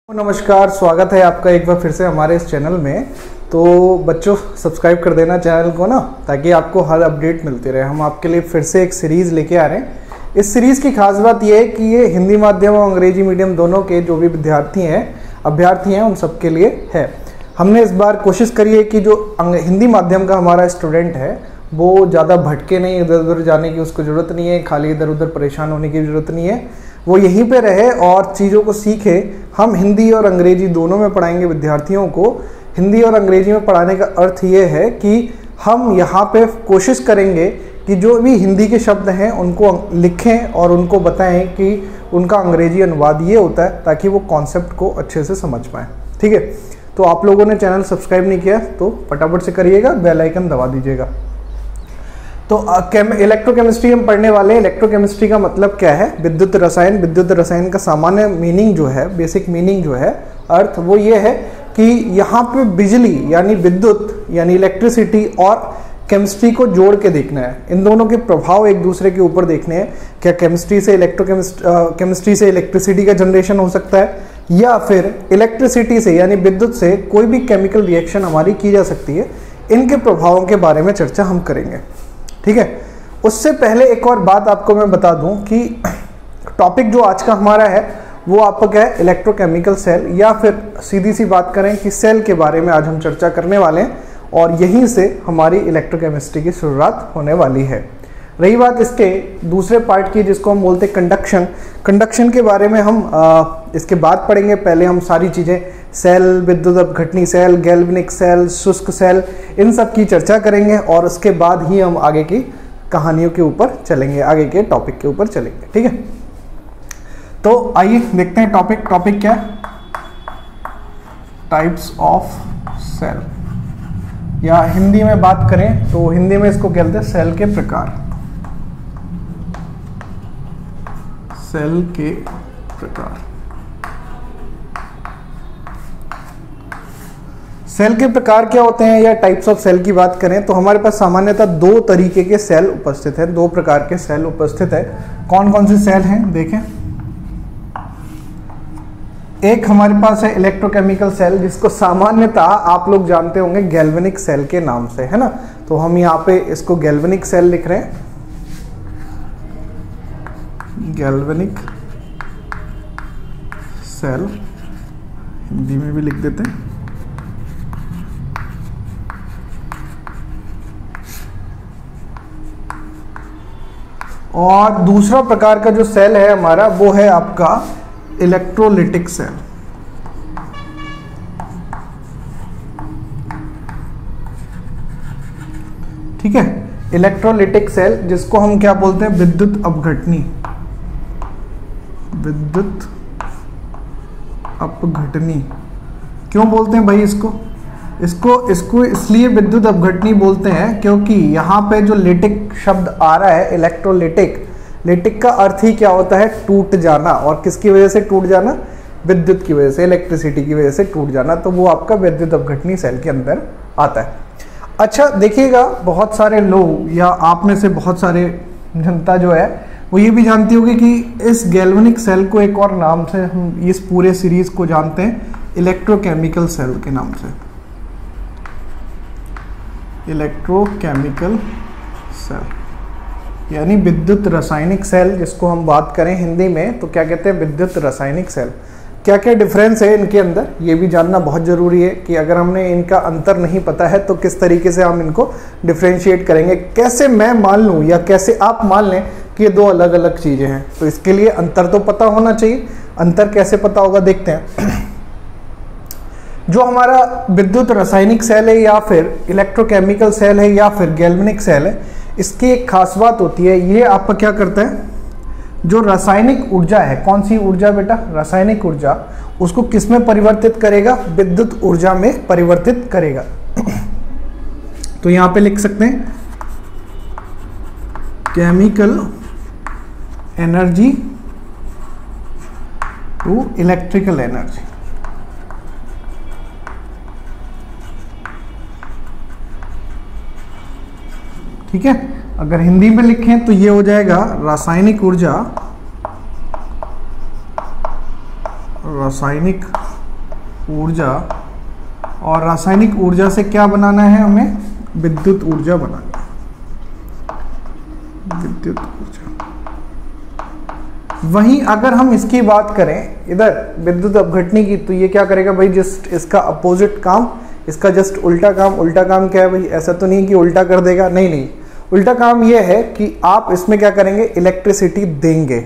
नमस्कार, स्वागत है आपका एक बार फिर से हमारे इस चैनल में। तो बच्चों सब्सक्राइब कर देना चैनल को ना, ताकि आपको हर अपडेट मिलती रहे। हम आपके लिए फिर से एक सीरीज़ लेके आ रहे हैं। इस सीरीज़ की खास बात यह है कि ये हिंदी माध्यम और अंग्रेजी मीडियम दोनों के जो भी अभ्यर्थी हैं उन सबके लिए है। हमने इस बार कोशिश करी है कि जो हिंदी माध्यम का हमारा स्टूडेंट है वो ज़्यादा भटके नहीं, इधर उधर जाने की उसको ज़रूरत नहीं है, खाली इधर उधर परेशान होने की ज़रूरत नहीं है, वो यहीं पे रहे और चीज़ों को सीखे। हम हिंदी और अंग्रेजी दोनों में पढ़ाएंगे विद्यार्थियों को। हिंदी और अंग्रेजी में पढ़ाने का अर्थ ये है कि हम यहाँ पे कोशिश करेंगे कि जो भी हिंदी के शब्द हैं उनको लिखें और उनको बताएं कि उनका अंग्रेजी अनुवाद ये होता है, ताकि वो कॉन्सेप्ट को अच्छे से समझ पाएँ। ठीक है, तो आप लोगों ने चैनल सब्सक्राइब नहीं किया तो फटाफट से करिएगा, बेल आइकन दबा दीजिएगा। तो इलेक्ट्रोकेमिस्ट्री हम पढ़ने वाले हैं। इलेक्ट्रोकेमिस्ट्री का मतलब क्या है? विद्युत रसायन। विद्युत रसायन का सामान्य मीनिंग जो है, बेसिक मीनिंग जो है, अर्थ वो ये है कि यहाँ पे बिजली यानी विद्युत यानी इलेक्ट्रिसिटी और केमिस्ट्री को जोड़ के देखना है। इन दोनों के प्रभाव एक दूसरे के ऊपर देखने हैं। क्या केमिस्ट्री से केमिस्ट्री से इलेक्ट्रिसिटी का जनरेशन हो सकता है, या फिर इलेक्ट्रिसिटी से यानी विद्युत से कोई भी केमिकल रिएक्शन हमारी की जा सकती है। इनके प्रभावों के बारे में चर्चा हम करेंगे। ठीक है, उससे पहले एक और बात आपको मैं बता दूं कि टॉपिक जो आज का हमारा है वो आपका क्या है? इलेक्ट्रोकेमिकल सेल, या फिर सीधी सी बात करें कि सेल के बारे में आज हम चर्चा करने वाले हैं, और यहीं से हमारी इलेक्ट्रोकेमिस्ट्री की शुरुआत होने वाली है। रही बात इसके दूसरे पार्ट की, जिसको हम बोलते हैं कंडक्शन। कंडक्शन के बारे में हम इसके बाद पढ़ेंगे। पहले हम सारी चीज़ें सेल, विद्युत अपघटनी सेल, गैल्वेनिक सेल, शुष्क सेल, इन सब की चर्चा करेंगे, और उसके बाद ही हम आगे की कहानियों के ऊपर चलेंगे, आगे के टॉपिक के ऊपर चलेंगे। ठीक है, तो आइए देखते हैं टॉपिक क्या है? टाइप्स ऑफ सेल, या हिंदी में बात करें तो हिंदी में इसको कहते हैं सेल के प्रकार। सेल के प्रकार। सेल के प्रकार क्या होते हैं, या टाइप्स ऑफ सेल की बात करें तो हमारे पास सामान्यतः दो तरीके के सेल उपस्थित हैं, दो प्रकार के सेल उपस्थित है। कौन कौन से सेल हैं देखें। एक हमारे पास है इलेक्ट्रोकेमिकल सेल, जिसको सामान्यतः आप लोग जानते होंगे गैल्वेनिक सेल के नाम से, है ना। तो हम यहाँ पे इसको गैल्वेनिक सेल लिख रहे हैं, गैल्वेनिक सेल, हिंदी में भी लिख देते हैं। और दूसरा प्रकार का जो सेल है हमारा वो है आपका इलेक्ट्रोलिटिक सेल। ठीक है, इलेक्ट्रोलिटिक सेल, जिसको हम क्या बोलते हैं? विद्युत अपघटनी। विद्युत अपघटनी क्यों बोलते हैं भाई इसको इसलिए विद्युत अपघटनी बोलते हैं क्योंकि यहाँ पे जो लिटिक शब्द आ रहा है, लिटिक का अर्थ ही क्या होता है? टूट जाना। और किसकी वजह से टूट जाना? विद्युत की वजह से, इलेक्ट्रिसिटी की वजह से टूट जाना। तो वो आपका विद्युत अपघटनी सेल के अंदर आता है। अच्छा देखिएगा, बहुत सारे लोग या आप में से बहुत सारे जनता जो है वो ये भी जानती होगी कि इस गैल्वेनिक सेल को एक और नाम से हम इस पूरे सीरीज को जानते हैं, इलेक्ट्रोकेमिकल सेल के नाम से। इलेक्ट्रोकेमिकल सेल यानी विद्युत रासायनिक सेल, जिसको हम बात करें हिंदी में तो क्या कहते हैं? विद्युत रासायनिक सेल। क्या क्या डिफरेंस है इनके अंदर, ये भी जानना बहुत ज़रूरी है कि अगर हमने इनका अंतर नहीं पता है तो किस तरीके से हम इनको डिफ्रेंशिएट करेंगे। कैसे मैं मान लूँ या कैसे आप मान लें कि ये दो अलग अलग चीज़ें हैं, तो इसके लिए अंतर तो पता होना चाहिए। अंतर कैसे पता होगा देखते हैं। जो हमारा विद्युत रासायनिक सेल है, या फिर इलेक्ट्रोकेमिकल सेल है, या फिर गैल्वेनिक सेल है, इसकी एक खास बात होती है, ये आपका क्या करता है? जो रासायनिक ऊर्जा है, कौन सी ऊर्जा बेटा? रासायनिक ऊर्जा, उसको किस में परिवर्तित करेगा? विद्युत ऊर्जा में परिवर्तित करेगा। तो यहां पे लिख सकते हैं chemical energy to electrical energy. ठीक है, अगर हिंदी में लिखें तो ये हो जाएगा रासायनिक ऊर्जा, रासायनिक ऊर्जा और रासायनिक ऊर्जा से क्या बनाना है हमें, विद्युत ऊर्जा बनानी है, विद्युत ऊर्जा। वहीं अगर हम इसकी बात करें इधर विद्युत अपघटनी की, तो ये क्या करेगा भाई, जस्ट इसका अपोजिट काम, इसका जस्ट उल्टा काम। उल्टा काम क्या है भाई, ऐसा तो नहीं है कि उल्टा कर देगा, नहीं नहीं, उल्टा काम ये है कि आप इसमें क्या करेंगे, इलेक्ट्रिसिटी देंगे,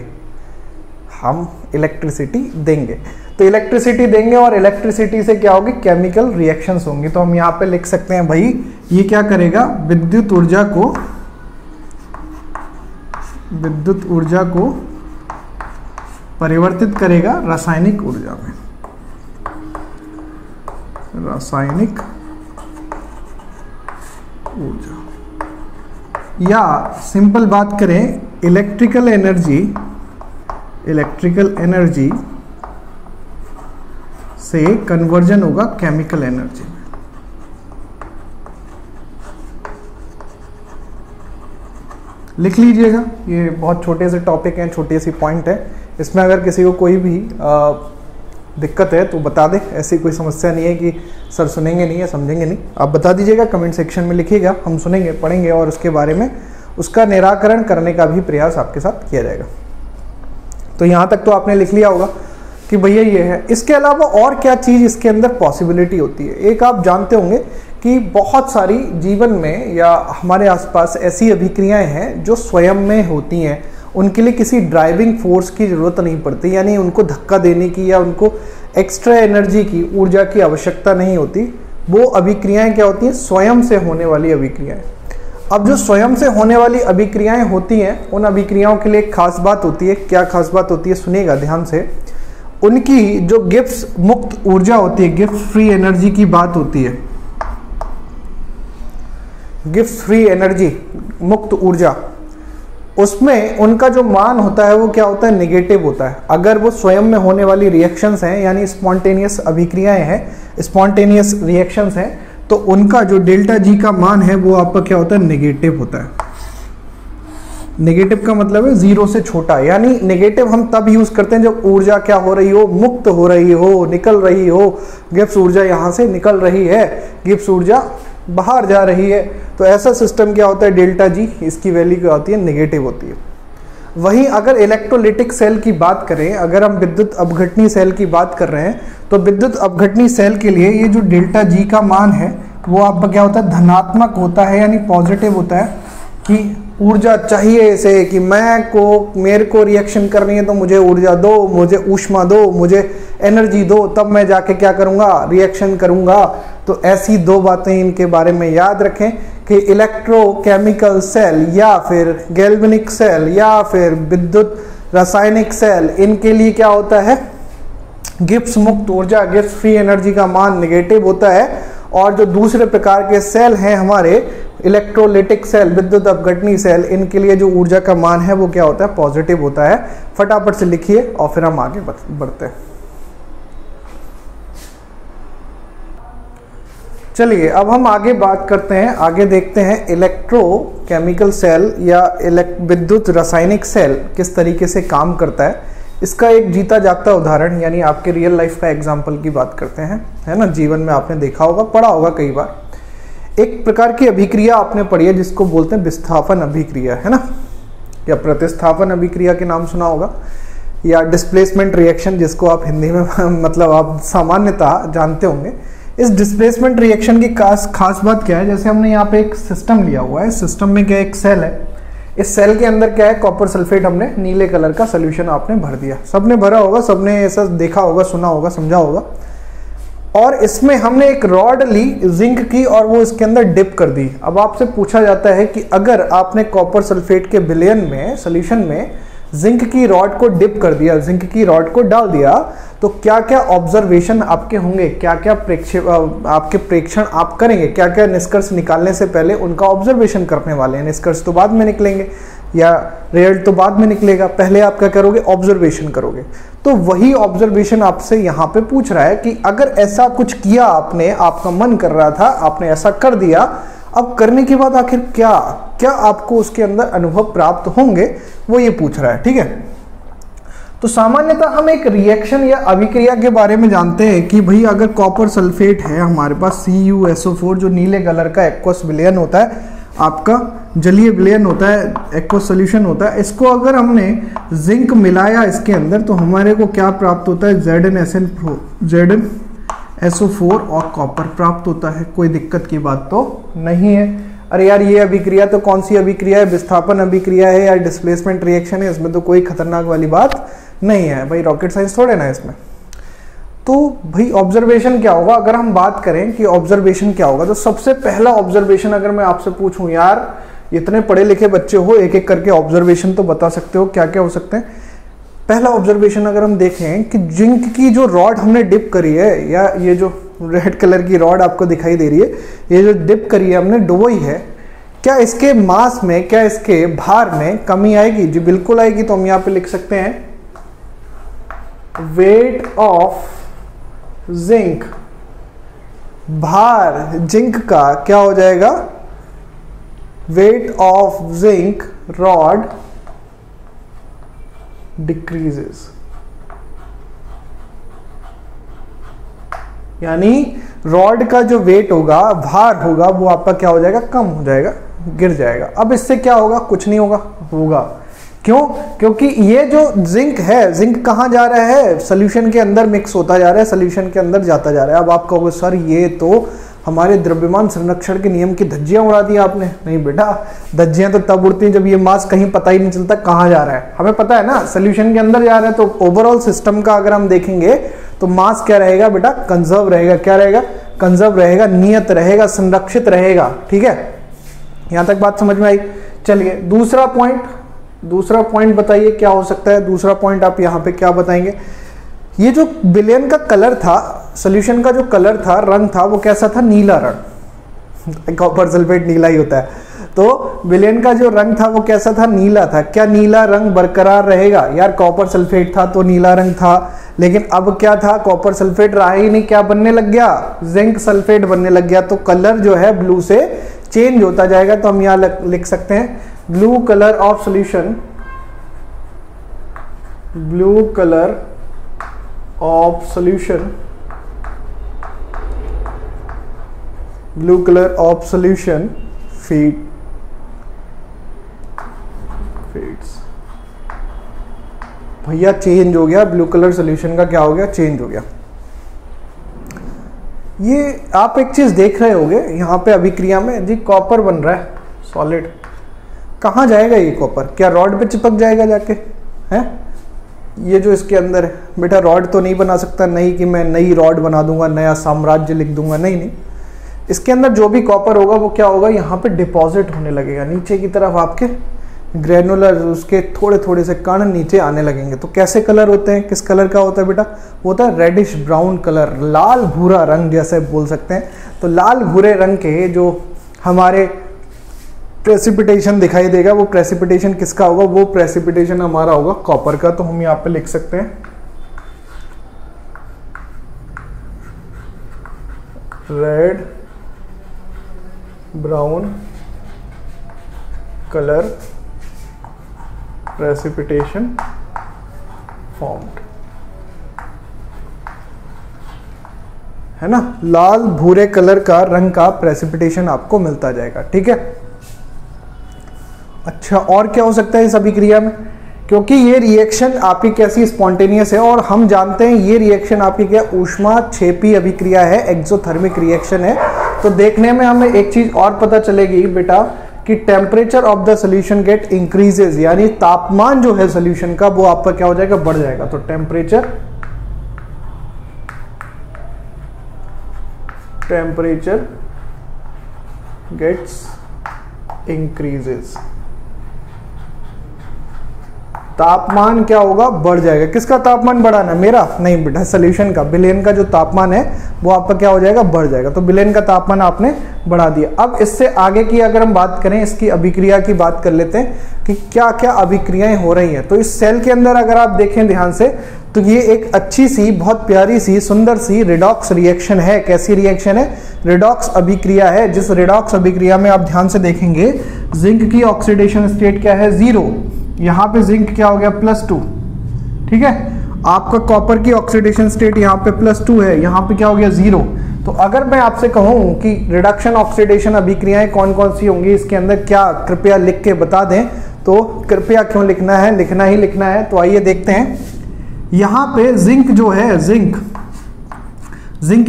हम इलेक्ट्रिसिटी देंगे। तो इलेक्ट्रिसिटी देंगे और इलेक्ट्रिसिटी से क्या होगी, केमिकल रिएक्शंस होंगी। तो हम यहाँ पे लिख सकते हैं भाई ये क्या करेगा, विद्युत ऊर्जा को परिवर्तित करेगा रासायनिक ऊर्जा में, रासायनिक ऊर्जा। या सिंपल बात करें, इलेक्ट्रिकल एनर्जी से कन्वर्जन होगा केमिकल एनर्जी में। लिख लीजिएगा, ये बहुत छोटे से टॉपिक हैं, छोटी सी पॉइंट है, इसमें अगर किसी को कोई भी दिक्कत है तो बता दे, ऐसी कोई समस्या नहीं है कि सर सुनेंगे नहीं या समझेंगे नहीं, आप बता दीजिएगा, कमेंट सेक्शन में लिखिएगा, हम सुनेंगे, पढ़ेंगे और उसके बारे में उसका निराकरण करने का भी प्रयास आपके साथ किया जाएगा। तो यहाँ तक तो आपने लिख लिया होगा कि भैया ये है। इसके अलावा और क्या चीज़ इसके अंदर पॉसिबिलिटी होती है, एक आप जानते होंगे कि बहुत सारी जीवन में या हमारे आसपास ऐसी अभिक्रियाएं हैं जो स्वयं में होती हैं, उनके लिए किसी ड्राइविंग फोर्स की ज़रूरत नहीं पड़ती, यानी उनको धक्का देने की या उनको एक्स्ट्रा एनर्जी की, ऊर्जा की आवश्यकता नहीं होती। वो अभिक्रियाएं क्या होती हैं, स्वयं से होने वाली अभिक्रियाएं। अब जो स्वयं से होने वाली अभिक्रियाएं होती हैं, उन अभिक्रियाओं के लिए एक खास बात होती है। क्या खास बात होती है, सुनिएगा ध्यान से। उनकी जो गिब्स मुक्त ऊर्जा होती है, गिब्स फ्री एनर्जी की बात होती है, गिब्स फ्री एनर्जी, मुक्त ऊर्जा, उसमें उनका जो मान होता है वो क्या होता है, नेगेटिव होता है। अगर वो स्वयं में होने वाली रिएक्शंस हैं, यानी स्पॉन्टेनियस अभिक्रियाएं हैं, स्पॉन्टेनियस रिएक्शंस हैं, तो उनका जो डेल्टा जी का मान है वो आपका क्या होता है, नेगेटिव होता है। नेगेटिव का मतलब है जीरो से छोटा, यानी नेगेटिव हम तब यूज करते हैं जब ऊर्जा क्या हो रही हो, मुक्त हो रही हो, निकल रही हो, गिब्स ऊर्जा यहाँ से निकल रही है, गिब्स ऊर्जा बाहर जा रही है, तो ऐसा सिस्टम क्या होता है, डेल्टा जी, इसकी वैल्यू क्या होती है, नेगेटिव होती है। वहीं अगर इलेक्ट्रोलिटिक सेल की बात करें, अगर हम विद्युत अपघटनी सेल की बात कर रहे हैं, तो विद्युत अपघटनी सेल के लिए ये जो डेल्टा जी का मान है वो आपका क्या होता है, धनात्मक होता है, यानी पॉजिटिव होता है, कि ऊर्जा चाहिए इसे, कि मेरे को रिएक्शन करनी है तो मुझे ऊर्जा दो, मुझे ऊष्मा दो, मुझे एनर्जी दो, तब मैं जाके क्या करूँगा, रिएक्शन करूँगा। तो ऐसी दो बातें इनके बारे में याद रखें कि इलेक्ट्रोकेमिकल सेल या फिर गैल्वेनिक सेल या फिर विद्युत रासायनिक सेल, इनके लिए क्या होता है, गिब्स मुक्त ऊर्जा, गिब्स फ्री एनर्जी का मान नेगेटिव होता है। और जो दूसरे प्रकार के सेल हैं हमारे इलेक्ट्रोलिटिक सेल, विद्युत अपघटनी सेल, इनके लिए जो ऊर्जा का मान है वो क्या होता है, पॉजिटिव होता है। फटाफट से लिखिए और फिर हम आगे बढ़ते हैं। चलिए अब हम आगे बात करते हैं, आगे देखते हैं इलेक्ट्रोकेमिकल सेल या विद्युत रासायनिक सेल किस तरीके से काम करता है। इसका एक जीता जागता उदाहरण, यानी आपके रियल लाइफ का एग्जाम्पल की बात करते हैं, है ना। जीवन में आपने देखा होगा, पढ़ा होगा कई बार। एक प्रकार की अभिक्रिया आपने पढ़ी है जिसको बोलते हैं विस्थापन अभिक्रिया, है ना, या प्रतिस्थापन अभिक्रिया के नाम सुना होगा, या डिस्प्लेसमेंट रिएक्शन जिसको आप हिंदी में मतलब आप सामान्यतः जानते होंगे। इस डिस्प्लेसमेंट रिएक्शन की खास बात क्या है, जैसे हमने यहाँ पे एक सिस्टम लिया हुआ है, सिस्टम में क्या एक सेल है, इस सेल के अंदर क्या है, कॉपर सल्फेट हमने नीले कलर का सोल्यूशन आपने भर दिया, सबने भरा होगा, सबने ऐसा देखा होगा, सुना होगा, समझा होगा। और इसमें हमने एक रॉड ली जिंक की और वो इसके अंदर डिप कर दी। अब आपसे पूछा जाता है कि अगर आपने कॉपर सल्फेट के विलयन में, सोल्यूशन में जिंक की रॉड को डिप कर दिया, जिंक की रॉड को डाल दिया, तो क्या क्या ऑब्जर्वेशन आपके होंगे, क्या क्या आपके प्रेक्षण आप करेंगे, क्या क्या निष्कर्ष निकालने से पहले उनका ऑब्जर्वेशन करने वाले हैं। निष्कर्ष तो बाद में निकलेंगे या रिजल्ट तो बाद में निकलेगा, पहले आप क्या करोगे, ऑब्जर्वेशन करोगे। तो वही ऑब्जर्वेशन आपसे यहाँ पे पूछ रहा है कि अगर ऐसा कुछ किया आपने, आपका मन कर रहा था, आपने ऐसा कर दिया, अब करने के बाद आखिर क्या क्या आपको उसके अंदर अनुभव प्राप्त होंगे, वो ये पूछ रहा है, ठीक है। तो सामान्यतः हम एक रिएक्शन या अभिक्रिया के बारे में जानते हैं कि भाई अगर कॉपर सल्फेट है हमारे पास CuSO4 जो नीले कलर का एक्वस विलयन होता है, आपका जलीय विलयन होता है, एक्वस सॉल्यूशन होता है, इसको अगर हमने जिंक मिलाया इसके अंदर तो हमारे को क्या प्राप्त होता है, ZnSO4 और कॉपर प्राप्त होता है। कोई दिक्कत की बात तो नहीं है। अरे यार ये अभिक्रिया तो कौन सी अभिक्रिया है, विस्थापन अभिक्रिया है या डिस्प्लेसमेंट रिएक्शन है, इसमें तो कोई खतरनाक वाली बात नहीं है भाई, रॉकेट साइंस थोड़े ना इसमें। तो भाई ऑब्जर्वेशन क्या होगा, अगर हम बात करें कि ऑब्जर्वेशन क्या होगा, तो सबसे पहला ऑब्जर्वेशन अगर मैं आपसे पूछूं, यार इतने पढ़े लिखे बच्चे हो, एक एक करके ऑब्जर्वेशन तो बता सकते हो, क्या क्या हो सकते हैं। पहला ऑब्जर्वेशन अगर हम देखें कि जिंक की जो रॉड हमने डिप करी है, या ये जो रेड कलर की रॉड आपको दिखाई दे रही है, ये जो डिप करी है हमने, डुबोई है, क्या इसके मास में, क्या इसके भार में कमी आएगी? जी बिल्कुल आएगी। तो हम यहाँ पे लिख सकते हैं वेट ऑफ जिंक, भार जिंक का क्या हो जाएगा, weight of zinc rod decreases, यानी रॉड का जो वेट होगा, भार होगा, वो आपका क्या हो जाएगा, कम हो जाएगा, गिर जाएगा। अब इससे क्या होगा, कुछ नहीं होगा। क्यों? क्योंकि ये जो जिंक है, जिंक कहाँ जा रहा है, सोल्यूशन के अंदर मिक्स होता जा रहा है, सोल्यूशन के अंदर जाता जा रहा है। अब आप कहोगे सर ये तो हमारे द्रव्यमान संरक्षण के नियम की धज्जियां उड़ा दी आपने। नहीं बेटा, धज्जियां तो तब उड़ती हैं जब ये मास कहीं पता ही नहीं चलता कहाँ जा रहा है। हमें पता है ना सोल्यूशन के अंदर जा रहा है, तो ओवरऑल सिस्टम का अगर हम देखेंगे तो मास क्या रहेगा बेटा, कंजर्व रहेगा। क्या रहेगा, कंजर्व रहेगा, नियत रहेगा, संरक्षित रहेगा। ठीक है, यहां तक बात समझ में आई। चलिए दूसरा पॉइंट बताइए क्या हो सकता है। दूसरा पॉइंट आप यहाँ पे क्या बताएंगे, ये जो विलयन का कलर था, सॉल्यूशन का जो कलर था, रंग था, वो कैसा था, नीला रंग। कॉपर सल्फेट नीला ही होता है, तो विलयन का जो रंग था वो कैसा था, नीला था। क्या नीला रंग बरकरार रहेगा? यार कॉपर सल्फेट था तो नीला रंग था, लेकिन अब क्या था, कॉपर सल्फेट रहा ही नहीं, क्या बनने लग गया, जिंक सल्फेट बनने लग गया। तो कलर जो है ब्लू से चेंज होता जाएगा। तो हम यहाँ लिख सकते हैं blue colour of solution, blue colour of solution, blue colour of solution feeds. भैया चेंज हो गया, ब्लू कलर सॉल्यूशन का क्या हो गया, चेंज हो गया। ये आप एक चीज देख रहे होंगे यहाँ पे अभिक्रिया में, जी कॉपर बन रहा है सॉलिड, कहाँ जाएगा ये कॉपर, क्या रॉड पे चिपक जाएगा जाके, है? ये जो इसके अंदर है बेटा, रॉड तो नहीं बना सकता, नहीं कि मैं नई रॉड बना दूंगा, नया साम्राज्य लिख दूंगा, नहीं। इसके अंदर जो भी कॉपर होगा वो क्या होगा, यहाँ पे डिपॉजिट होने लगेगा नीचे की तरफ, आपके ग्रेनुलर उसके थोड़े थोड़े से कण नीचे आने लगेंगे। तो कैसे कलर होते हैं, किस कलर का होता है बेटा, होता है रेडिश ब्राउन कलर, लाल भूरा रंग जैसे बोल सकते हैं। तो लाल भूरे रंग के जो हमारे प्रेसिपिटेशन दिखाई देगा, वो प्रेसिपिटेशन किसका होगा, वो प्रेसिपिटेशन हमारा होगा कॉपर का। तो हम यहाँ पे लिख सकते हैं red brown colour precipitation formed, है ना, लाल भूरे कलर का रंग का प्रेसिपिटेशन आपको मिलता जाएगा। ठीक है, अच्छा और क्या हो सकता है इस अभिक्रिया में, क्योंकि ये रिएक्शन आपकी कैसी स्पॉन्टेनियस है, और हम जानते हैं ये रिएक्शन आपकी क्या ऊष्माक्षेपी अभिक्रिया है, एक्सोथर्मिक रिएक्शन है। तो देखने में हमें एक चीज और पता चलेगी बेटा कि temperature of the solution get increases, यानी तापमान जो है सोल्यूशन का वो आपका क्या हो जाएगा, बढ़ जाएगा। तो टेम्परेचर गेट्स इंक्रीजेज, तापमान क्या होगा, बढ़ जाएगा। किसका तापमान बढ़ाना, मेरा नहीं बेटा, सोल्यूशन का, विलयन का जो तापमान है वो आपका क्या हो जाएगा, बढ़ जाएगा। तो विलयन का तापमान आपने बढ़ा दिया। अब इससे आगे की अगर हम बात करें, इसकी अभिक्रिया की बात कर लेते हैं कि क्या क्या अभिक्रियाएं हो रही हैं। तो इस सेल के अंदर अगर आप देखें ध्यान से, तो ये एक अच्छी सी, बहुत प्यारी सी, सुंदर सी रिडॉक्स रिएक्शन है। कैसी रिएक्शन है, रिडॉक्स अभिक्रिया है। जिस रिडॉक्स अभिक्रिया में आप ध्यान से देखेंगे, जिंक की ऑक्सीडेशन स्टेट क्या है, 0, यहाँ पे जिंक क्या हो गया, +2, ठीक है। आपका कॉपर की ऑक्सीडेशन स्टेट यहाँ पे +2 है, यहाँ पे क्या हो गया 0। तो अगर मैं आपसे कहूँ कि रिडक्शन ऑक्सीडेशन अभिक्रियाएं कौन कौन सी होंगी इसके अंदर, क्या कृपया लिख के बता दें। तो कृपया क्यों लिखना है, लिखना ही लिखना है। तो आइए देखते हैं। यहाँ पे जिंक जो है, जिंक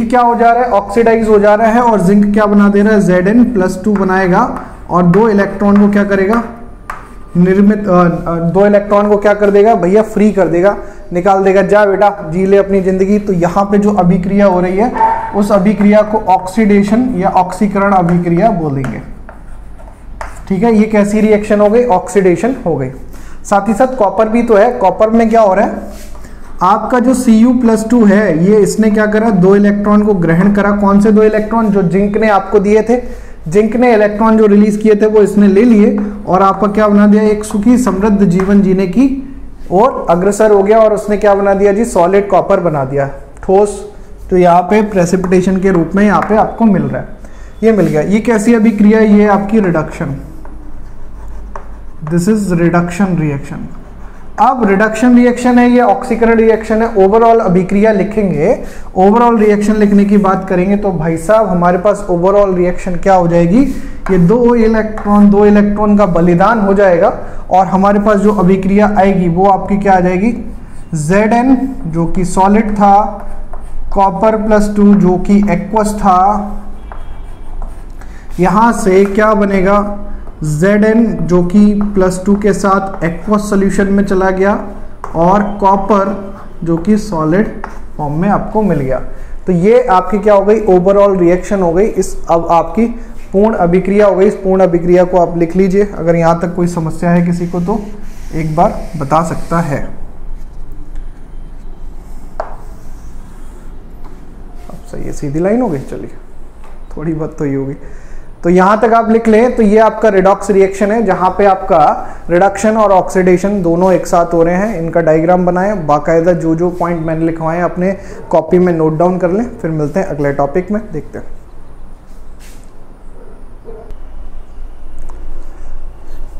क्या हो जा रहा है, ऑक्सीडाइज हो जा रहा है, और जिंक क्या बना दे रहा है, Zn+2 बनाएगा, और 2 इलेक्ट्रॉन को क्या करेगा, निर्मित 2 इलेक्ट्रॉन को क्या कर देगा भैया, फ्री कर देगा, निकाल देगा, जा बेटा जी ले अपनी जिंदगी। तो यहाँ पे जो अभिक्रिया हो रही है उस अभिक्रिया को ऑक्सीडेशन या ऑक्सीकरण अभिक्रिया बोलेंगे। ठीक है, ये कैसी रिएक्शन हो गई, ऑक्सीडेशन हो गई। साथ ही साथ कॉपर भी तो है। कॉपर में क्या हो रहा है, आपका जो Cu+2 है, ये इसने क्या करा, 2 इलेक्ट्रॉन को ग्रहण करा। कौन से 2 इलेक्ट्रॉन, जो जिंक ने आपको दिए थे, जिंक ने इलेक्ट्रॉन जो रिलीज किए थे वो इसने ले लिए, और आपका क्या बना दिया, एक सुखी समृद्ध जीवन जीने की और अग्रसर हो गया। और उसने क्या बना दिया जी, सॉलिड कॉपर बना दिया, ठोस। तो यहाँ पे प्रेसिपिटेशन के रूप में यहाँ पे आपको मिल रहा है, ये मिल गया। ये कैसी अभिक्रिया, ये आपकी reduction, this is reduction reaction. अब रिडक्शन रिएक्शन है, ये ऑक्सीकरण रिएक्शन है। ओवरऑल अभिक्रिया लिखेंगे, ओवरऑल रिएक्शन लिखने की बात करेंगे तो भाई साहब हमारे पास ओवरऑल रिएक्शन क्या हो जाएगी, ये 2 इलेक्ट्रॉन का बलिदान हो जाएगा, और हमारे पास जो अभिक्रिया आएगी वो आपकी क्या आ जाएगी, Zn जो कि सॉलिड था, कॉपर+2 जो कि एक्वस था, यहां से क्या बनेगा, Zn जो कि +2 के साथ एक्वस सॉल्यूशन में चला गया, और कॉपर जो कि सॉलिड फॉर्म में आपको मिल गया। तो ये आपकी क्या हो गई, ओवरऑल रिएक्शन हो गई। इस अब आपकी पूर्ण अभिक्रिया हो गई। इस पूर्ण अभिक्रिया को आप लिख लीजिए। अगर यहाँ तक कोई समस्या है किसी को तो एक बार बता सकता है। अब सही है, सीधी लाइन हो गई, चलिए थोड़ी बहुत तो ये होगी। तो यहाँ तक आप लिख लें। तो ये आपका रिडॉक्स रिएक्शन है, जहाँ पे आपका रिडक्शन और ऑक्सीडेशन दोनों एक साथ हो रहे हैं। इनका डायग्राम बनाएं, बाकायदा जो पॉइंट मैंने लिखवाए अपने कॉपी में नोट डाउन कर लें। फिर मिलते हैं अगले टॉपिक में, देखते हैं।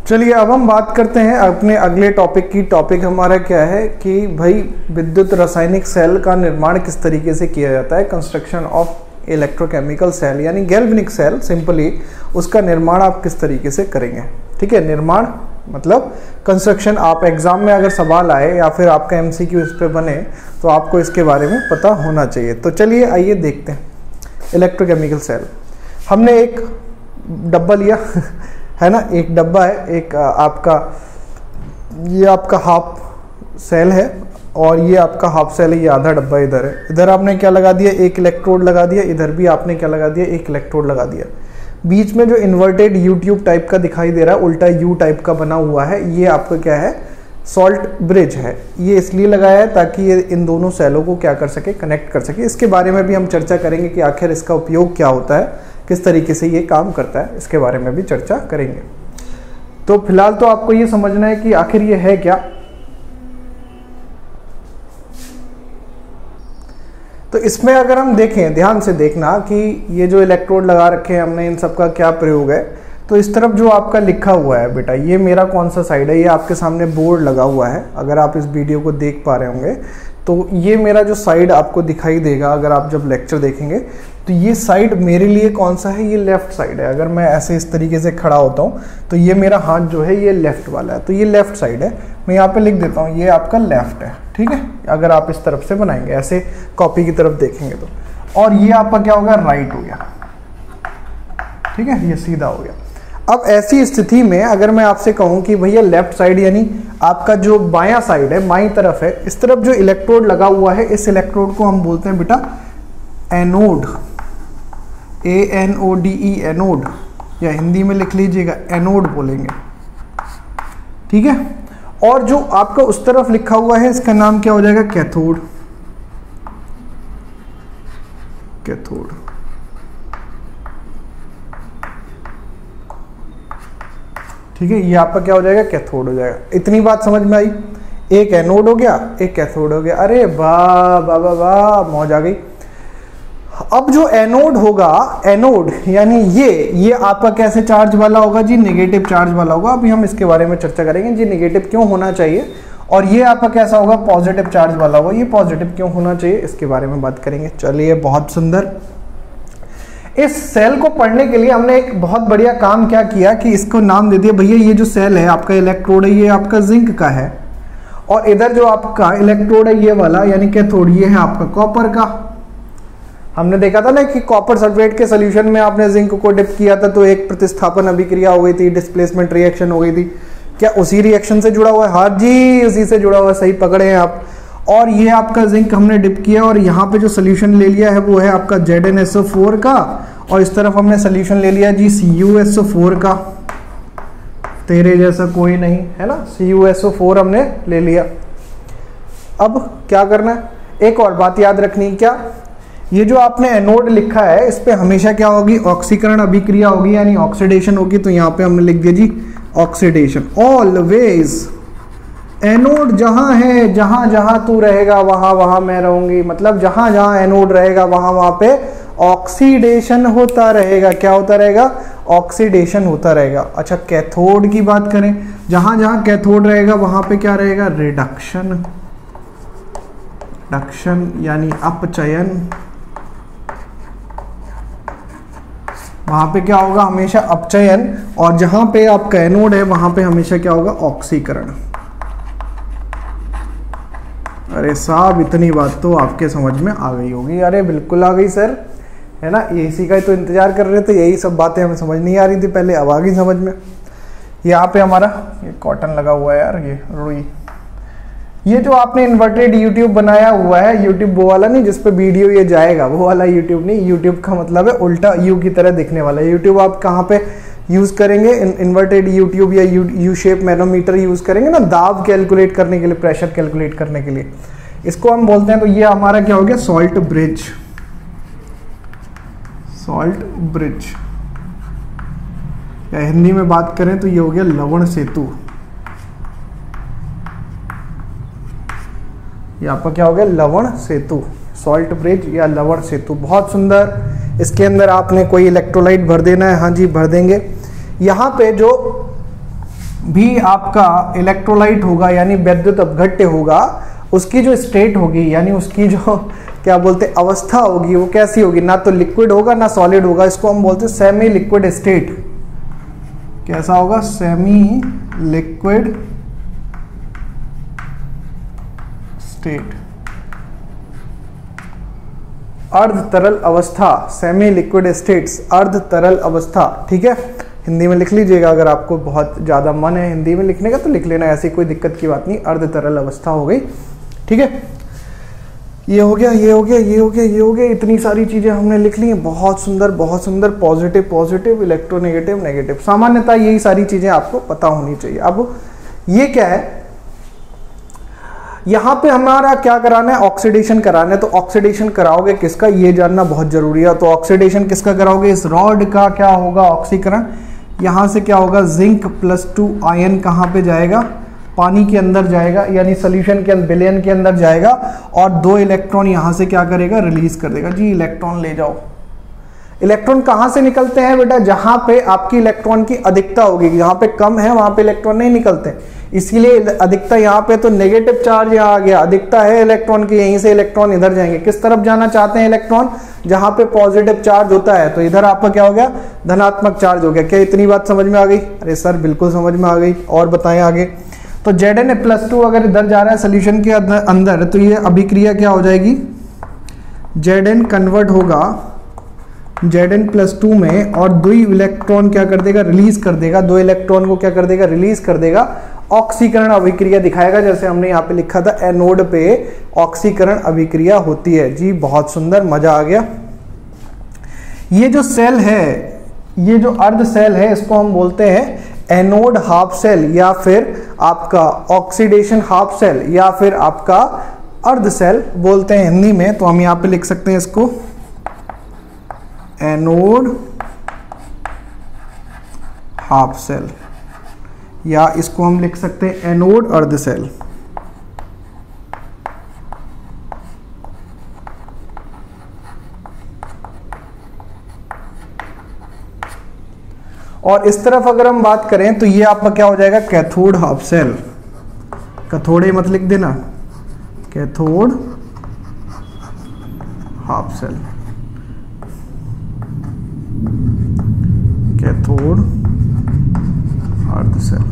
चलिए अब हम बात करते हैं अपने अगले टॉपिक की। टॉपिक हमारा क्या है कि भाई विद्युत रासायनिक सेल का निर्माण किस तरीके से किया जाता है, कंस्ट्रक्शन ऑफ इलेक्ट्रोकेमिकल सेल यानी गैल्वेनिक सेल। सिंपली उसका निर्माण आप किस तरीके से करेंगे। ठीक है, निर्माण मतलब कंस्ट्रक्शन। आप एग्जाम में अगर सवाल आए या फिर आपका एमसीक्यू इस पे बने तो आपको इसके बारे में पता होना चाहिए। तो चलिए आइए देखते हैं इलेक्ट्रोकेमिकल सेल। हमने एक डब्बा लिया है ना, एक डब्बा है, एक आपका ये आपका हाफ सेल है और ये आपका हाफ सेल है, ये आधा डब्बा इधर है। इधर आपने क्या लगा दिया, एक इलेक्ट्रोड लगा दिया, इधर भी आपने क्या लगा दिया, एक इलेक्ट्रोड लगा दिया। बीच में जो इन्वर्टेड यू ट्यूब टाइप का दिखाई दे रहा है, उल्टा यू टाइप का बना हुआ है, ये आपका क्या है, सॉल्ट ब्रिज है। ये इसलिए लगाया है ताकि ये इन दोनों सेलों को क्या कर सके, कनेक्ट कर सके। इसके बारे में भी हम चर्चा करेंगे कि आखिर इसका उपयोग क्या होता है, किस तरीके से ये काम करता है, इसके बारे में भी चर्चा करेंगे। तो फिलहाल तो आपको ये समझना है कि आखिर ये है क्या। तो इसमें अगर हम देखें, ध्यान से देखना कि ये जो इलेक्ट्रोड लगा रखे हैं हमने, इन सब का क्या प्रयोग है। तो इस तरफ जो आपका लिखा हुआ है बेटा, ये मेरा कौन सा साइड है, ये आपके सामने बोर्ड लगा हुआ है। अगर आप इस वीडियो को देख पा रहे होंगे तो ये मेरा जो साइड आपको दिखाई देगा, अगर आप जब लेक्चर देखेंगे तो ये साइड मेरे लिए कौन सा है, ये लेफ्ट साइड है। अगर मैं ऐसे इस तरीके से खड़ा होता हूँ तो ये मेरा हाथ जो है ये लेफ्ट वाला है, तो ये लेफ्ट साइड है। मैं यहाँ पे लिख देता हूँ, ये आपका लेफ्ट है। ठीक है, अगर आप इस तरफ से बनाएंगे, ऐसे कॉपी की तरफ देखेंगे तो। और ये आपका क्या होगा, राइट हो गया। ठीक है, ये सीधा हो गया। अब ऐसी स्थिति में अगर मैं आपसे कहूं कि भैया लेफ्ट साइड यानी आपका जो बायां साइड है, बाईं तरफ है, इस तरफ जो इलेक्ट्रोड लगा हुआ है, इस इलेक्ट्रोड को हम बोलते हैं बेटा एनोड, ANODE, एनोड, या हिंदी में लिख लीजिएगा एनोड बोलेंगे। ठीक है, और जो आपका उस तरफ लिखा हुआ है इसका नाम क्या हो जाएगा, कैथोड। कैथोड। ठीक है, ये आपका क्या हो जाएगा, कैथोड हो जाएगा। इतनी बात समझ में आई। एक एनोड हो गया, एक कैथोड हो गया। अरे वाह वाह वाह वाह, मौज आ गई। अब जो एनोड होगा, एनोड यानी ये आपका कैसे चार्ज वाला होगा जी, नेगेटिव चार्ज वाला होगा। अभी हम इसके बारे में चर्चा करेंगे जी, नेगेटिव क्यों होना चाहिए और ये आपका कैसा होगा, पॉजिटिव चार्ज वाला होगा। ये पॉजिटिव क्यों होना चाहिए इसके बारे में बात करेंगे। चलिए, बहुत सुंदर। इस सेल को पढ़ने के लिए हमने एक बहुत बढ़िया काम क्या किया कि इसको नाम दे दिया, भैया ये जो सेल है आपका इलेक्ट्रोड है, ये आपका जिंक का है, और इधर जो आपका इलेक्ट्रोड है ये वाला यानी कैथोड, ये है आपका कॉपर का। हमने देखा था ना कि कॉपर सल्फेट के सोल्यूशन में आपने जिंक को डिप किया था तो एक प्रतिस्थापन अभिक्रिया हो गई थी, डिस्प्लेसमेंट रिएक्शन हो गई थी। क्या उसी रिएक्शन से जुड़ा हुआ है? हाँ जी, उसी से जुड़ा हुआ है, सही पकड़े हैं आप। और ये आपका जिंक हमने डिप किया और यहाँ पे जो सोल्यूशन ले लिया है वो है आपका ZnSO4 का, और इस तरफ हमने सोल्यूशन ले लिया जी CuSO4 का। तेरे जैसा कोई नहीं है ना, CuSO4 हमने ले लिया। अब क्या करना है, एक और बात याद रखनी, क्या ये जो आपने एनोड लिखा है इस पे हमेशा क्या होगी, ऑक्सीकरण अभिक्रिया होगी यानी ऑक्सीडेशन होगी। तो यहाँ पे हमने लिख दिया जी ऑक्सीडेशन। ऑलवेज एनोड जहां है, जहां जहां तू रहेगा वहां वहां मैं रहूंगी, मतलब जहां जहां एनोड रहेगा वहां वहां पे ऑक्सीडेशन होता रहेगा। क्या होता रहेगा, ऑक्सीडेशन होता रहेगा। अच्छा, कैथोड की बात करें, जहां जहां कैथोड रहेगा वहां पे क्या रहेगा, रिडक्शन, रिडक्शन यानी अपचयन। वहां पे क्या होगा, हमेशा अपचयन, और जहां पे आपका एनोड है वहां पे हमेशा क्या होगा, ऑक्सीकरण। अरे साहब, इतनी बात तो आपके समझ में आ गई होगी। अरे बिल्कुल आ गई सर, है ना, इसी का तो इंतजार कर रहे थे, यही सब बातें हमें समझ नहीं आ रही थी पहले, अब आ गई समझ में। यहाँ पे हमारा ये कॉटन लगा हुआ है यार, ये रुई, ये जो आपने इन्वर्टेड यूट्यूब बनाया हुआ है, यूट्यूब वो वाला नहीं जिसपे वीडियो ये जाएगा, वो वाला यूट्यूब नहीं। यूट्यूब का मतलब है उल्टा यू की तरह दिखने वाला। यूट्यूब आप कहाँ पे यूज करेंगे, इन्वर्टेड यूट्यूब या यू शेप मैनोमीटर यूज करेंगे ना, दाब कैलकुलेट करने के लिए, प्रेशर कैलकुलेट करने के लिए, इसको हम बोलते हैं। तो ये हमारा क्या हो गया, सॉल्ट ब्रिज, सॉल्ट ब्रिज, या हिंदी में बात करें तो ये हो गया लवण सेतु। ये आपका क्या हो गया, लवण सेतु, सॉल्ट ब्रिज या लवण सेतु। बहुत सुंदर। इसके अंदर आपने कोई इलेक्ट्रोलाइट भर देना है, हाँ जी भर देंगे। यहाँ पे जो भी आपका इलेक्ट्रोलाइट होगा यानी वैद्युत अपघट्य होगा, उसकी जो स्टेट होगी यानी उसकी जो क्या बोलते हैं अवस्था होगी, वो कैसी होगी, ना तो लिक्विड होगा ना सॉलिड होगा। इसको हम बोलते हैं सेमी लिक्विड स्टेट। कैसा होगा, सेमी लिक्विड स्टेट, अर्ध तरल अवस्था, सेमी लिक्विड स्टेट्स, अर्ध तरल अवस्था। ठीक है, हिंदी में लिख लीजिएगा, अगर आपको बहुत ज़्यादा मन है हिंदी में लिखने का तो लिख लेना, ऐसी कोई दिक्कत की बात नहीं। अर्ध तरल अवस्था हो गई, ठीक है। ये हो गया, ये हो गया, ये हो गया, ये हो गया, इतनी सारी चीज़ें हमने लिख ली हैं। बहुत सुंदर, बहुत सुंदर। पॉजिटिव पॉजिटिव, इलेक्ट्रोनेगेटिव नेगेटिव, सामान्यतः यही सारी चीज़ें आपको पता होनी चाहिए। अब ये क्या है, यहाँ पे हमारा क्या कराना है, ऑक्सीडेशन कराना है। तो ऑक्सीडेशन कराओगे किसका, ये जानना बहुत जरूरी है। तो ऑक्सीडेशन किसका कराओगे, इस रॉड का क्या होगा, ऑक्सीकरण। यहाँ से क्या होगा, जिंक +2 आयन कहाँ पे जाएगा, पानी के अंदर जाएगा, यानी सोल्यूशन के विलयन के अंदर जाएगा, और 2 इलेक्ट्रॉन यहाँ से क्या करेगा, रिलीज कर देगा। जी इलेक्ट्रॉन ले जाओ। इलेक्ट्रॉन कहाँ से निकलते हैं बेटा, जहाँ पे आपकी इलेक्ट्रॉन की अधिकता होगी। जहाँ पे कम है वहाँ पे इलेक्ट्रॉन नहीं निकलते, इसीलिए अधिकता यहाँ पे, तो नेगेटिव चार्ज यहाँ आ गया, अधिकता है इलेक्ट्रॉन की, यहीं से इलेक्ट्रॉन इधर जाएंगे। किस तरफ जाना चाहते हैं इलेक्ट्रॉन, जहाँ पे पॉजिटिव चार्ज होता है। तो इधर आपका क्या हो गया, धनात्मक चार्ज हो गया। क्या इतनी बात समझ में आ गई? अरे सर बिल्कुल समझ में आ गई। और बताएं आगे। तो Zn+2 अगर इधर जा रहा है सोल्यूशन के अंदर, तो ये अभिक्रिया क्या हो जाएगी, Zn कन्वर्ट होगा Zn+2 में, और 2 इलेक्ट्रॉन क्या कर देगा, रिलीज कर देगा। 2 इलेक्ट्रॉन को क्या कर देगा, रिलीज कर देगा। ऑक्सीकरण अभिक्रिया दिखाएगा, जैसे हमने यहाँ पे लिखा था, एनोड पे ऑक्सीकरण अभिक्रिया होती है। जी बहुत सुंदर, मजा आ गया। ये जो सेल है, ये जो अर्ध सेल है, इसको हम बोलते हैं एनोड हाफ सेल, या फिर आपका ऑक्सीडेशन हाफ सेल, या फिर आपका अर्ध सेल बोलते हैं हिंदी में। तो हम यहाँ पे लिख सकते हैं इसको एनोड हाफ सेल, या इसको हम लिख सकते हैं एनोड अर्ध सेल। और इस तरफ अगर हम बात करें तो ये आपका क्या हो जाएगा, कैथोड हाफ सेल। कैथोड मत लिख देना, कैथोड हाफ सेल, कैथोड अर्ध सेल।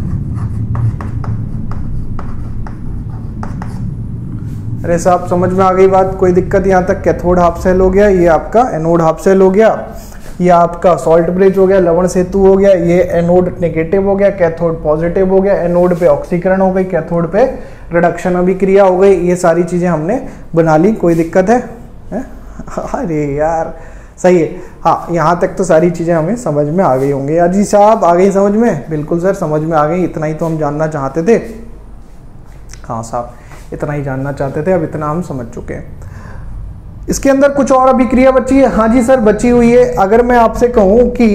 अरे साहब समझ में आ गई बात, कोई दिक्कत यहाँ तक? कैथोड हाफ सेल हो गया, ये आपका एनोड हाफ सेल हो गया, ये आपका सॉल्ट ब्रिज हो गया, लवण सेतु हो गया, ये एनोड नेगेटिव हो गया, कैथोड पॉजिटिव हो गया, एनोड पे ऑक्सीकरण हो गई, कैथोड पे रिडक्शन अभिक्रिया हो गई। ये सारी चीजें हमने बना ली, कोई दिक्कत है? अरे यार सही है। हाँ, यहाँ तक तो सारी चीजें हमें समझ में आ गई होंगी। अजी साहब आ गई समझ में? बिल्कुल सर समझ में आ गई, इतना ही तो हम जानना चाहते थे। हाँ साहब इतना ही जानना चाहते थे, अब इतना हम समझ चुके हैं। इसके अंदर कुछ और अभिक्रिया बची है? हाँ जी सर बची हुई है। अगर मैं आपसे कहूं कि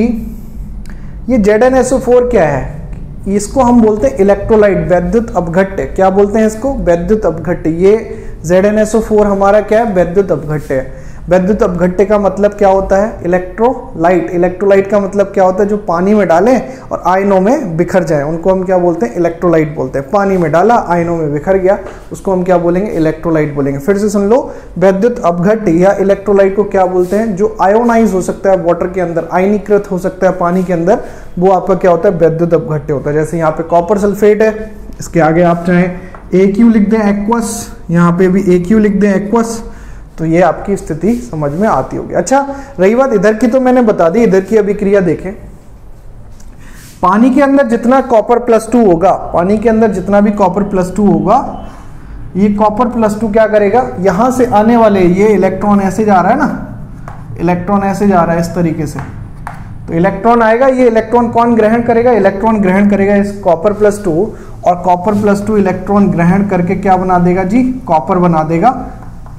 ये ZnSO4 क्या है, इसको हम बोलते हैं इलेक्ट्रोलाइट, वैद्युत अपघट्य। क्या बोलते हैं इसको? वैद्युत अपघट्य। ये ZnSO4 हमारा क्या है? वैद्युत अपघट्य है। वैद्युत अपघट्य का मतलब क्या होता है? इलेक्ट्रोलाइट। इलेक्ट्रोलाइट का मतलब क्या होता है? जो पानी में डालें और आयनों में बिखर जाए, उनको हम क्या बोलते हैं? इलेक्ट्रोलाइट बोलते हैं। पानी में डाला, आयनों में बिखर गया, उसको हम क्या बोलेंगे? इलेक्ट्रोलाइट बोलेंगे। फिर से सुन लो, वैद्युत अपघट्य या इलेक्ट्रोलाइट को क्या बोलते हैं? जो आयोनाइज हो सकता है वाटर के अंदर, आयनीकृत हो सकता है पानी के अंदर, वो आपका क्या होता है? वैद्युत अपघट्य होता है। जैसे यहाँ पे कॉपर सल्फेट है, इसके आगे आप चाहें AQ लिख दें एक्वस, यहाँ पे भी AQ लिख दें एक्वस, तो ये आपकी स्थिति समझ में आती होगी। अच्छा रही बात इधर की, तो मैंने बता दी, इधर की अभिक्रिया देखें। पानी के अंदर जितना कॉपर +2 होगा, पानी के अंदर जितना भी कॉपर +2 होगा, ये कॉपर +2 क्या करेगा? यहां से आने वाले ये इलेक्ट्रॉन ऐसे जा रहा है ना, इलेक्ट्रॉन ऐसे जा रहा है इस तरीके से, तो इलेक्ट्रॉन आएगा, ये इलेक्ट्रॉन कौन ग्रहण करेगा? इलेक्ट्रॉन ग्रहण करेगा इस कॉपर +2, और कॉपर +2 इलेक्ट्रॉन ग्रहण करके क्या बना देगा जी? कॉपर बना देगा।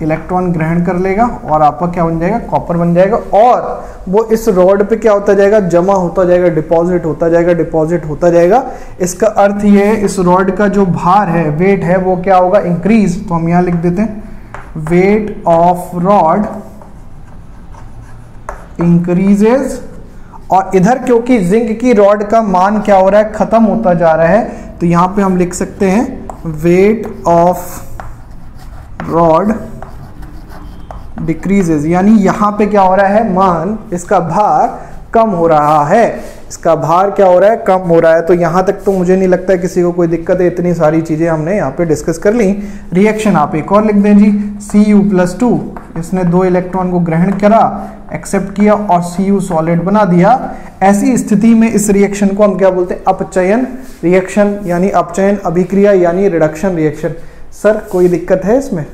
इलेक्ट्रॉन ग्रहण कर लेगा और आपका क्या बन जाएगा? कॉपर बन जाएगा, और वो इस रॉड पे क्या होता जाएगा? जमा होता जाएगा, डिपॉजिट होता जाएगा, डिपॉजिट होता जाएगा। इसका अर्थ ये है, इस रॉड का जो भार है, वेट है, वो क्या होगा? इंक्रीज। तो हम यहां लिख देते हैं वेट ऑफ रॉड इंक्रीजेज। और इधर क्योंकि जिंक की रॉड का मान क्या हो रहा है? खत्म होता जा रहा है, तो यहां पे हम लिख सकते हैं वेट ऑफ रॉड डिक्रीजेज, यानी यहां पे क्या हो रहा है? मान, इसका भार कम हो रहा है, इसका भार क्या हो रहा है? कम हो रहा है। तो यहां तक तो मुझे नहीं लगता है किसी को कोई दिक्कत है, इतनी सारी चीजें हमने यहाँ पे डिस्कस कर ली। रिएक्शन आप एक और लिख दें जी, Cu+2, इसने 2 इलेक्ट्रॉन को ग्रहण करा, एक्सेप्ट किया और Cu सॉलिड बना दिया। ऐसी स्थिति में इस रिएक्शन को हम क्या बोलते हैं? अपचयन रिएक्शन, यानी अपचयन अभिक्रिया, यानी रिडक्शन रिएक्शन। सर कोई दिक्कत है इसमें?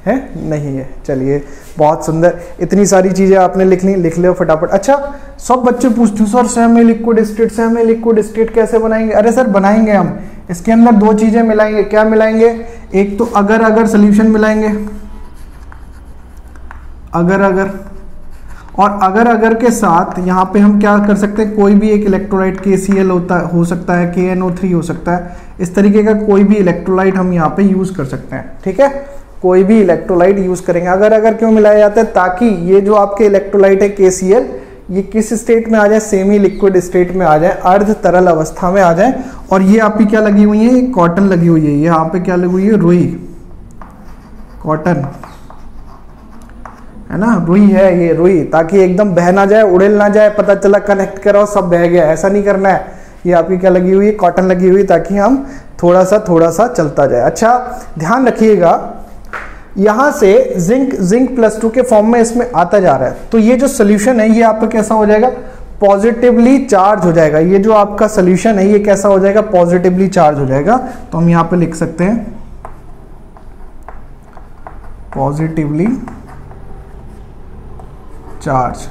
है? नहीं है। चलिए बहुत सुंदर, इतनी सारी चीजें आपने लिख ली, लिख लो फटाफट। अच्छा सब बच्चे पूछते हैं sir semi liquid state, semi liquid state कैसे बनाएंगे? अरे सर बनाएंगे हम, इसके अंदर 2 चीजें मिलाएंगे। क्या मिलाएंगे? एक तो अगर अगर सोल्यूशन मिलाएंगे, अगर अगर, और अगर अगर के साथ यहाँ पे हम क्या कर सकते हैं? कोई भी एक इलेक्ट्रोलाइट KCl हो सकता है, KNO3 हो सकता है, इस तरीके का कोई भी इलेक्ट्रोलाइट हम यहाँ पे यूज कर सकते हैं। ठीक है, कोई भी इलेक्ट्रोलाइट यूज करेंगे। अगर अगर क्यों मिलाया जाता है? ताकि ये जो आपके इलेक्ट्रोलाइट है KCl, ये किस स्टेट में आ जाए? सेमी लिक्विड स्टेट में आ जाए, अर्ध तरल अवस्था में आ जाए। और ये आपकी क्या लगी हुई है? कॉटन लगी हुई है, यहाँ पे क्या लगी हुई है? रुई, कॉटन है ना, रुई है ये, रुई, ताकि एकदम बह ना जाए, उड़ेल ना जाए, पता चला कनेक्ट करो सब बह गया, ऐसा नहीं करना है। ये आपकी क्या लगी हुई है? कॉटन लगी हुई, ताकि हम थोड़ा सा चलता जाए। अच्छा ध्यान रखिएगा, यहां से जिंक +2 के फॉर्म में इसमें आता जा रहा है, तो ये जो सोल्यूशन है ये आपका कैसा हो जाएगा? पॉजिटिवली चार्ज हो जाएगा। ये जो आपका सोल्यूशन है ये कैसा हो जाएगा? पॉजिटिवली चार्ज हो जाएगा। तो हम यहां पे लिख सकते हैं पॉजिटिवली चार्ज,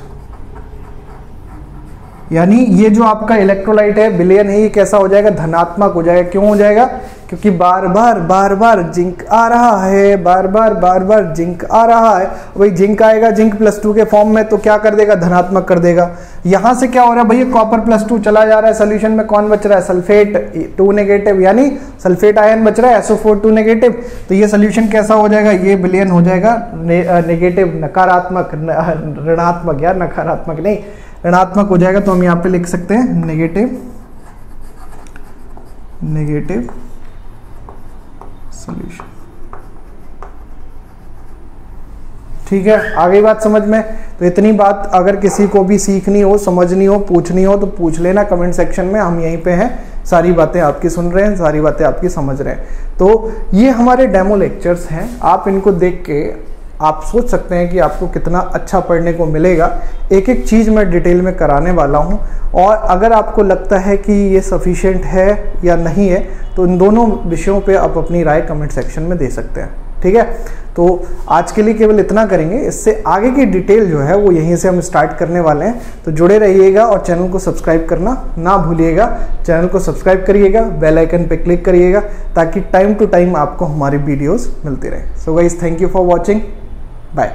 यानी ये जो आपका इलेक्ट्रोलाइट है, विलयन है, ये कैसा हो जाएगा? धनात्मक हो जाएगा। क्यों हो जाएगा? क्योंकि बार बार जिंक आ रहा है, बार बार जिंक आ रहा है। भाई जिंक आएगा जिंक +2 के फॉर्म में, तो क्या कर देगा? धनात्मक कर देगा। यहां से क्या हो रहा है भैया? कॉपर +2 चला जा रहा है, सोल्यूशन में कौन बच रहा है? सल्फेट 2 नेगेटिव, यानी सल्फेट आयन बच रहा है, SO4 2 नेगेटिव। तो ये सोल्यूशन कैसा हो जाएगा? ये विलयन हो जाएगा नेगेटिव, नकारात्मक, ऋणात्मक, यार नकारात्मक नहीं, ऋणात्मक हो जाएगा। तो हम यहाँ पे लिख सकते हैं नेगेटिव सॉल्यूशन। ठीक है, आ गई बात समझ में? तो इतनी बात अगर किसी को भी सीखनी हो, समझनी हो, पूछनी हो तो पूछ लेना कमेंट सेक्शन में, हम यहीं पे हैं, सारी बातें आपकी सुन रहे हैं, सारी बातें आपकी समझ रहे हैं। तो ये हमारे डेमो लेक्चर्स हैं, आप इनको देख के आप सोच सकते हैं कि आपको कितना अच्छा पढ़ने को मिलेगा। एक एक चीज़ मैं डिटेल में कराने वाला हूँ, और अगर आपको लगता है कि ये सफिशिएंट है या नहीं है तो इन दोनों विषयों पे आप अपनी राय कमेंट सेक्शन में दे सकते हैं। ठीक है, तो आज के लिए केवल इतना करेंगे, इससे आगे की डिटेल जो है वो यहीं से हम स्टार्ट करने वाले हैं। तो जुड़े रहिएगा और चैनल को सब्सक्राइब करना ना भूलिएगा। चैनल को सब्सक्राइब करिएगा, बेल आइकन पे क्लिक करिएगा ताकि टाइम टू टाइम आपको हमारी वीडियोस मिलती रहे। So guys, thank you for watching, bye.